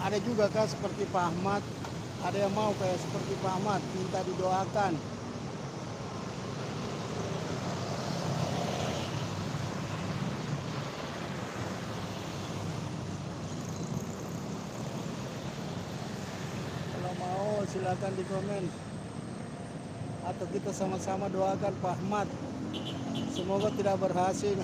Ada juga kah seperti Pak Ahmad? Ada yang mau kayak seperti Pak Ahmad, minta didoakan. Kalau mau silakan di komen. Atau kita sama-sama doakan Pak Ahmad. Semoga tidak berhasil.